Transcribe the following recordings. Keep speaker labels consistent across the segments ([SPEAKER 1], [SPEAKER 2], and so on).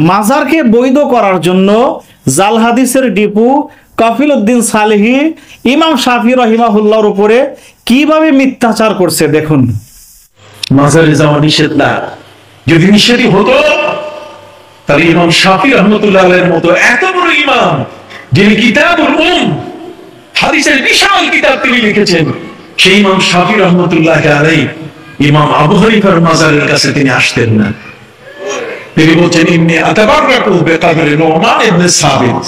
[SPEAKER 1] মাজারকে বৈধ করার জন্য জাল হাদিসের ডিপু কফিলউদ্দিন সালেহী ইমাম শাফি রহিমাহুল্লাহর উপরে কিভাবে মিথ্যাচার করছে দেখুন।
[SPEAKER 2] মাজারে যাওয়া নিষেধ না, যদি নিষেধই হতো তাহলে ইমাম শাফি রহমতুল্লাহ আলাইহির মতো এত বড় ইমাম, যিনি কিতাবুল হাদিসের বিশাল কিতাব তিনি লিখেছেন, সেই ইমাম শাফি রহমতুল্লাহ আলাইহি ইমাম আবু হানিফার মাজারের কাছে তিনি আসতেন না। তিনি বলছেন, ইন্নী আতাবাররাকু বিকবরি নুমান ইবনে সাবিত,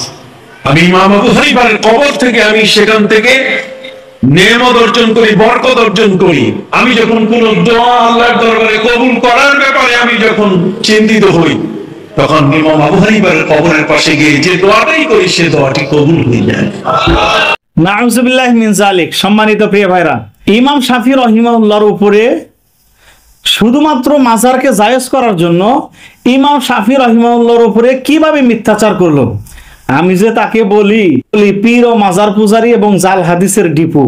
[SPEAKER 2] আমি ইমাম আবু হানিফার কবর থেকে আমি সেখান থেকে নেয়ামত অর্জন করি, বরকত অর্জন করি। আমি যখন কোন দোয়া আল্লাহর দরবারে কবুল করার ব্যাপারে আমি যখন চিন্তিত হই, তখন ইমাম আবু হানিফার কবরের পাশে গিয়ে যে দোয়াটাই করি সে দোয়াটি কবুল হয়ে যায়।
[SPEAKER 1] নাউজুবিল্লাহ মিন যালিক। সম্মানিত প্রিয় ভাইরা, ইমাম শাফি রহিমাহুল্লাহর উপরে শুধুমাত্র মাজারকে জায়েজ করার জন্য ইমাম শাফি রহিমাহুল্লাহর উপরে কিভাবে মিথ্যাচার করলো। আমি যে তাকে বলি পীর ও মাজার পূজারী এবং জাল হাদিসের ডিপু,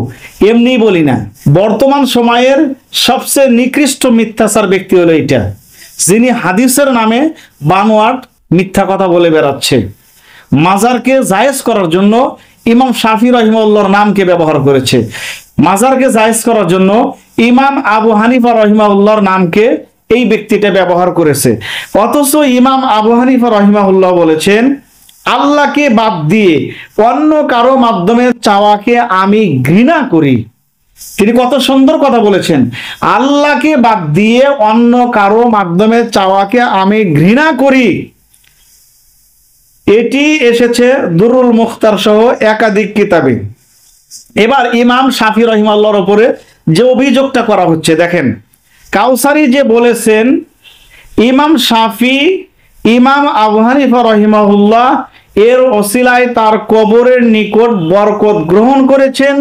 [SPEAKER 1] এমনি বলি না। বর্তমান সময়ের সবচেয়ে নিকৃষ্ট মিথ্যাচার ব্যক্তি হলো এটা, যিনি হাদিসের নামে বানোয়াট মিথ্যা কথা বলে বেড়াচ্ছে। মাজারকে জায়েজ করার জন্য ইমাম শাফি রহিমাহুল্লাহর নামকে ব্যবহার করেছে, মাজারকে জায়েজ করার জন্য ইমাম আবু হানিফা রহিমাহুল্লাহর নামকে এই ব্যক্তিটা ব্যবহার করেছে। অথচ ইমাম আবু হানিফা রহিমাহুল্লাহ বলেছেন, আল্লাহকে বাদ দিয়ে অন্য কারো মাধ্যমে চাওয়াকে আমি ঘৃণা করি। তিনি কত সুন্দর কথা বলেছেন, আল্লাহকে বাদ দিয়ে অন্য কারো মাধ্যমে চাওয়াকে আমি ঘৃণা করি। এটি এসেছে দুরুল মুখতার সহ একাধিক কিতাবে। এবার ইমাম শাফি রহিমাহুল্লাহর উপরে যে অভিযোগটা করা হচ্ছে দেখেন, কাউসারি যে বলেছেন ইমাম শাফি ইমাম আবু হানিফা রহিমাহুল্লাহ এর ওসিলায় তার কবরের নিকট বরকত গ্রহণ করেছেন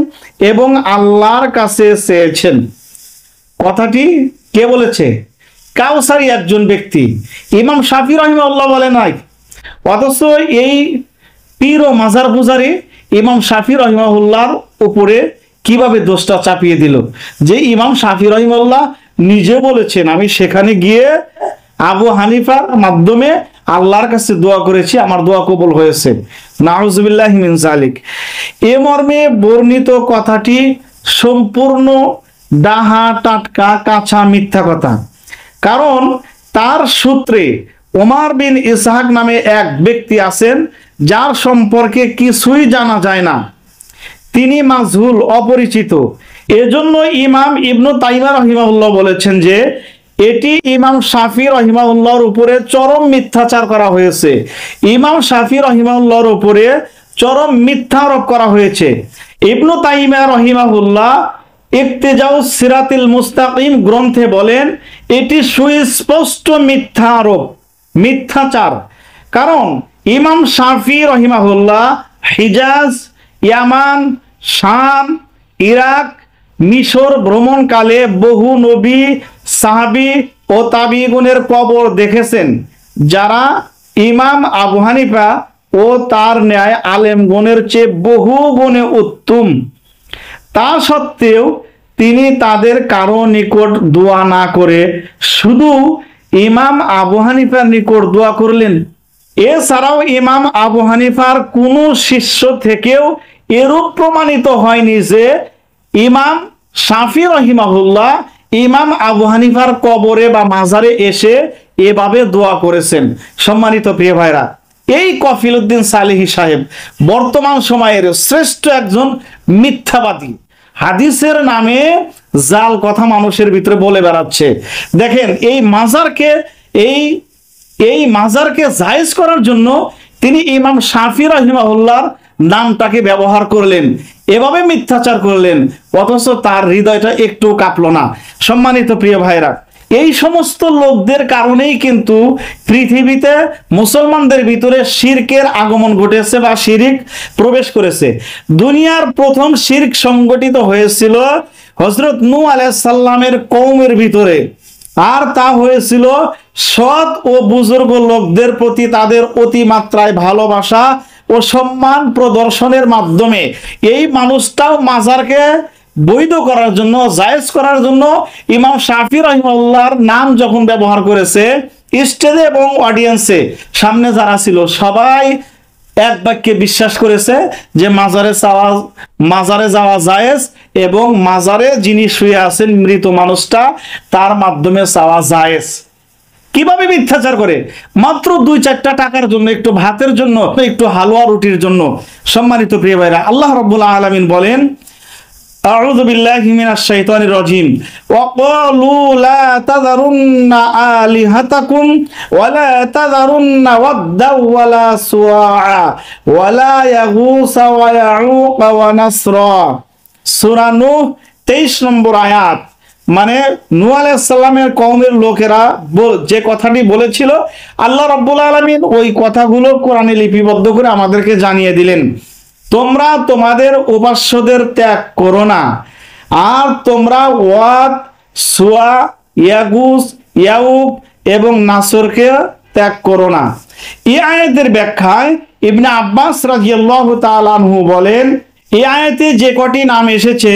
[SPEAKER 1] এবং আল্লাহর কাছে চেয়েছেন। কথাটি কে বলেছে? কাউসারি একজন ব্যক্তি, ইমাম শাফি রহিমাহুল্লাহ বলে নাই। অথচ এই পীর ও মাজার পূজারী ইমাম শাফি রহিমাহুল্লাহর উপরে কিভাবে দোষটা চাপিয়ে দিল, যে ইমাম শাফি রহিমাহুল্লাহ নিজে বলেছেন আমি সেখানে গিয়ে আবু হানিফার মাধ্যমে আল্লাহর কাছে দোয়া করেছি, আমার দোয়া কবুল হয়েছে। নাউজুবিল্লাহি মিন যালিক। এ মর্মে বর্ণিত কথাটি সম্পূর্ণ ডাহা টাটকা কাঁচা মিথ্যা কথা। কারণ তার সূত্রে ওমর বিন ইসহাক নামে এক ব্যক্তি আছেন, যার সম্পর্কে কিছুই জানা যায় না, তিনি মাজহুল, অপরিচিত। এজন্য ইমাম ইবনু তাইমিয়া রহিমাহুল্লাহ বলেছেন যে এটি ইমাম শাফি রহিমাহুল্লাহর উপরে চরম মিথ্যাচার করা হয়েছে, ইমাম শাফি রহিমাহুল্লাহর উপরে চরম মিথ্যা আরোপ করা হয়েছে। ইবনু তাইমিয়া রহিমাহুল্লাহ ইক্তিজাউস সিরাতিল মুস্তাকিম গ্রন্থে বলেন এটি সুস্পষ্ট মিথ্যা আরোপ, মিথ্যাচার। কারণ ইমাম শাফি রহিমাহুল্লাহ হিজাজ, ইয়ামান, শাম, ইরাক, মিশর ভ্রমণকালে বহু নবী, সাহাবী ও তাবিঈনের কবর দেখেছেন, যারা ইমাম আবু হানিফা ও তার ন্যায় আলেমগণের চেয়ে বহু গুণে উত্তম। তা সত্ত্বেও তিনি তাদের কারো নিকট দোয়া না করে শুধু ইমাম আবু হানিফার নিকট দোয়া করলেন। এছাড়াও ইমাম আবু হানিফার কোনো শিষ্য থেকেও এরূপ প্রমাণিত হয়নি যে ইমাম শাফি রহিমাহুল্লাহ ইমাম আবু হানিফার কবরে বা মাজারে এসে এভাবে দোয়া করেছেন। সম্মানিত প্রিয় ভাইরা, এই কফিলউদ্দিন সালেহী সাহেব বর্তমান সময়ের শ্রেষ্ঠ একজন মিথ্যাবাদী, হাদিসের নামে জাল কথা মানুষের ভিতরে বলে বেড়াচ্ছে। দেখেন এই মাজারকে জায়েজ করার জন্য তিনি ইমাম শাফি রহিমাহুল্লাহর নামটাকে ব্যবহার করলেন, এভাবে মিথ্যাচার করলেন, অথচ তার হৃদয়টা একটু কাঁপলো না। সম্মানিত প্রিয় ভাইরা, এই সমস্ত লোকদের কারণেই কিন্তু পৃথিবীতে মুসলমানদের ভিতরে শিরকের আগমন ঘটেছে বা শিরিক প্রবেশ করেছে। দুনিয়ার প্রথম শিরক সংগঠিত হয়েছিল হযরত নূহ আলাইহিস সালামের কওমের ভিতরে, আর তা হয়েছিল সৎ ও বুজুর্গ লোকদের প্রতি তাদের অতিমাত্রায় ভালোবাসা ও সম্মান প্রদর্শনের মাধ্যমে। এই মানুষটাও মাজারকে বৈধ করার জন্য, জায়েজ করার জন্য ইমাম শাফি রাহিমাহুল্লাহর নাম যখন ব্যবহার করেছে, স্টেজে এবং অডিয়েন্সে সামনে যারা ছিল সবাই এক বাক্যে বিশ্বাস করেছে যে মাজারে যাওয়া জায়েজ এবং মাজারে যিনি শুয়ে আছেন মৃত মানুষটা, তার মাধ্যমে চাওয়া জায়েজ। কিভাবে মিথ্যাচার করে? মাত্র 2-4টা টাকার জন্য, একটু ভাতের জন্য, একটু হালুয়া রুটির জন্য। সম্মানিত প্রিয় ভাইরা, আল্লাহ রাব্বুল আলামিন বলেন, আউযু বিল্লাহি মিনাশ শাইতানির রাজিম, ওয়া ক্বালু লা তাযারুন্না আলিহাতাকুম ওয়া লা তাযারুন্না ওয়াদ্দা ওয়া লা সুআআ ওয়া লা ইয়াগুসা ওয়া ইয়াউক ওয়া নাসরা। সূরা নূহ 23 নম্বর আয়াত। মানে নূহ আলাইহিস সালামের কওমের লোকেরা যে কথাটি বলেছিল, আল্লাহ রাব্বুল আলামিন ওই কথাগুলো কোরআনে লিপিবদ্ধ করে আমাদেরকে জানিয়ে দিলেন, তোমরা তোমাদের উপাস্যদের ত্যাগ করো না, আর তোমরা ওয়াদ, সুয়া, ইয়াগুস, ইয়াউক এবং নাসরকে ত্যাগ করো না। এই আয়াতের ব্যাখ্যায় ইবনে আব্বাস রাদিয়াল্লাহু তাআলা আনহু বলেন, এই আয়াতে যে কটি নাম এসেছে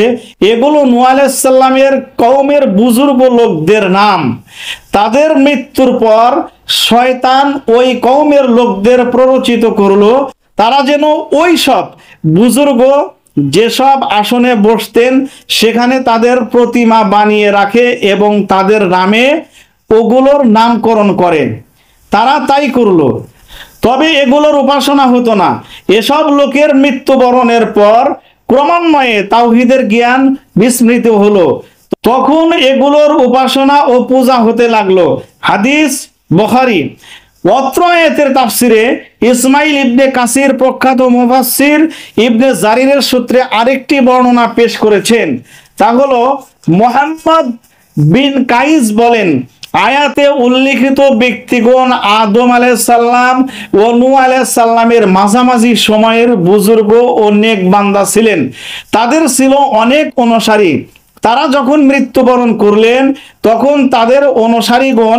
[SPEAKER 1] এগুলো নূহ আলাইহিস সালামের কওমের বুজুর্গ লোকদের নাম। তাদের মৃত্যুর পর শয়তান ওই কওমের লোকদের প্ররোচিত করলো, তারা যেন ওই সব বুজুর্গ যেসব আসনে বসতেন সেখানে তাদের প্রতিমা বানিয়ে রাখে এবং তাদের নামে ওগুলোর নামকরণ করে। তারা তাই করলো, তবে এগুলোর উপাসনা হতো না। এসব লোকের মৃত্যুবরণের পর ক্রমান্বয়ে তাওহীদের জ্ঞান বিস্মৃত হলো, তখন এগুলোর উপাসনা ও পূজা হতে লাগলো। হাদিস বুখারী। অত্র আয়াতের তাফসিরে ইসমাইল ইবনে কাসির প্রখ্যাত মুফাসসির ইবনে জারিরের সূত্রে আরেকটি বর্ণনা পেশ করেছেন। তা হলো, মুহাম্মদ বিন কাইস বলেন, আয়াতে উল্লিখিত ব্যক্তিগণ আদম আলাইহিস সালাম ও নূহ আলাইহিস সালামের মাঝামাঝি সময়ের বুজুর্গ ও নেক বান্দা ছিলেন। তাদের ছিল অনেক অনুসারী। তারা যখন মৃত্যুবরণ করলেন তখন তাদের অনুসারীগণ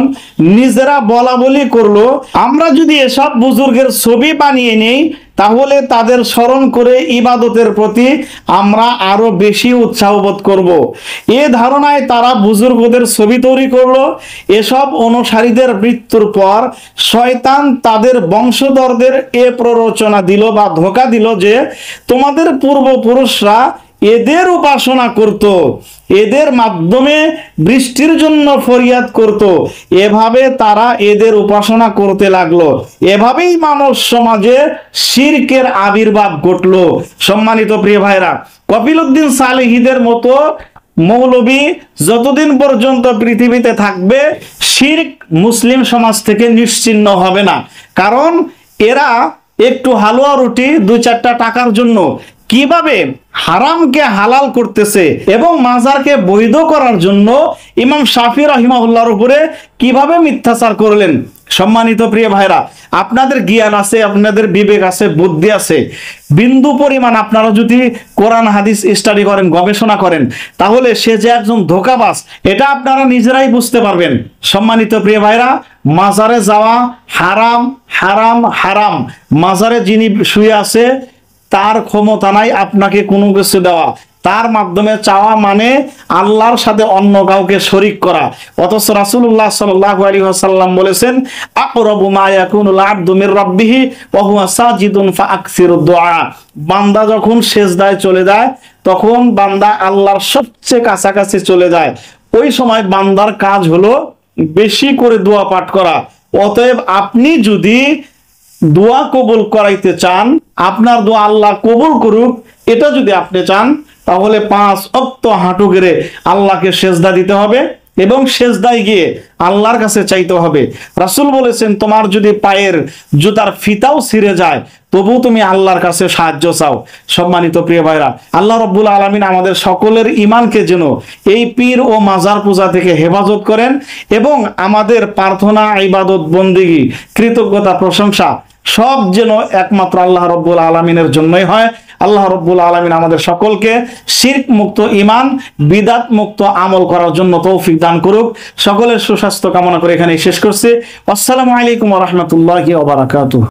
[SPEAKER 1] নিজেরা বলা বলি করলো, আমরা যদি এসব বুজুর্গের ছবি বানিয়ে নেই তাহলে তাদের স্মরণ করে ইবাদতের প্রতি আমরা আরো বেশি উৎসাহ বোধ করব। এ ধারণায় তারা বুজুর্গদের ছবি তৈরি করলো। এসব অনুসারীদের মৃত্যুর পর শয়তান তাদের বংশধরদের এ প্ররোচনা দিল বা ধোঁকা দিল যে তোমাদের পূর্বপুরুষরা এদের উপাসনা করত, এদের মাধ্যমে বৃষ্টির জন্য ফরিয়াদ করত। এভাবে তারা এদের উপাসনা করতে লাগলো। এভাবেই মানব সমাজে শিরকের আবির্ভাব ঘটলো। সম্মানিত প্রিয় ভাইরা, কপিলউদ্দিন সালেহীদের মতো মৌলবী যতদিন পর্যন্ত পৃথিবীতে থাকবে শিরক মুসলিম সমাজ থেকে নিশ্চিহ্ন হবে না। কারণ এরা একটু হালুয়া রুটি 2-4টা টাকার জন্য কিভাবে হারামকে হালাল করতেছে এবং মাজারকে বৈধ করার জন্য ইমাম শাফি রাহিমাহুল্লাহর উপরে কিভাবে মিথ্যাচার করলেন। সম্মানিত প্রিয় ভাইরা, আপনাদের জ্ঞান আছে, আপনাদের বিবেক আছে, বুদ্ধি আছে, বিন্দু পরিমাণ আপনারা যদি কোরআন হাদিস স্টাডি করেন, গবেষণা করেন, তাহলে সে যে একজন ধোঁকাবাজ এটা আপনারা নিজেরাই বুঝতে পারবেন। সম্মানিত প্রিয় ভাইরা, মাজারে যাওয়া হারাম, হারাম, হারাম। মাজারে যিনি শুয়ে আছে তার ক্ষমতা নাই আপনাকে কোনো কিছু দেওয়া, তার মাধ্যমে চাওয়া মানে আল্লাহর সাথে অন্য কাউকে শরীক করা। অথচ রাসূলুল্লাহ সাল্লাল্লাহু আলাইহি ওয়াসাল্লাম বলেছেন, আকরাবু মা ইয়াকুনুল আবদু মির রাব্বিহি ওয়া হুয়া সাজিদুন ফাআকসিরুদ দুআ। বান্দা যখন সিজদায় চলে যায় তখন বান্দা আল্লাহর সবচেয়ে কাছাকাছি চলে যায়। ওই সময় বান্দার কাজ হলো বেশি করে দোয়া পাঠ করা। অতএব আপনি যদি দোয়া কবুল করাইতে চান, আপনার দোয়া আল্লাহ কবুল করুক, এটা যদি আপনি চান, তাহলে 5 ওয়াক্ত হাঁটু গেড়ে আল্লাহকে সেজদা দিতে হবে এবং সেজদায় গিয়ে আল্লাহর কাছে চাইতে হবে। রাসূল বলেছেন, তোমার যদি পায়ের জুতার ফিতাও ছিঁড়ে যায় তবু তুমি আল্লাহর কাছে সাহায্য চাও। সম্মানিত প্রিয় ভাইরা, আল্লাহ রাব্বুল আলামিন আমাদের সকলের ঈমানকে যেন এই পীর ও মাজার পূজা থেকে হেফাজত করেন এবং আমাদের প্রার্থনা, ইবাদত, বন্দেগী, কৃতজ্ঞতা, প্রশংসা সব যেন একমাত্র আল্লাহ রাব্বুল আলামিনের জন্যই হয়। আল্লাহ রাব্বুল আলামিন আমাদের সকলকে শিরক মুক্ত ঈমান, বিদআত মুক্ত আমল করার জন্য তৌফিক দান করুক। সকলের সুস্বাস্থ্য কামনা করে এখানেই শেষ করছি। আসসালামু আলাইকুম ওয়া রাহমাতুল্লাহি ওয়া বারাকাতুহু।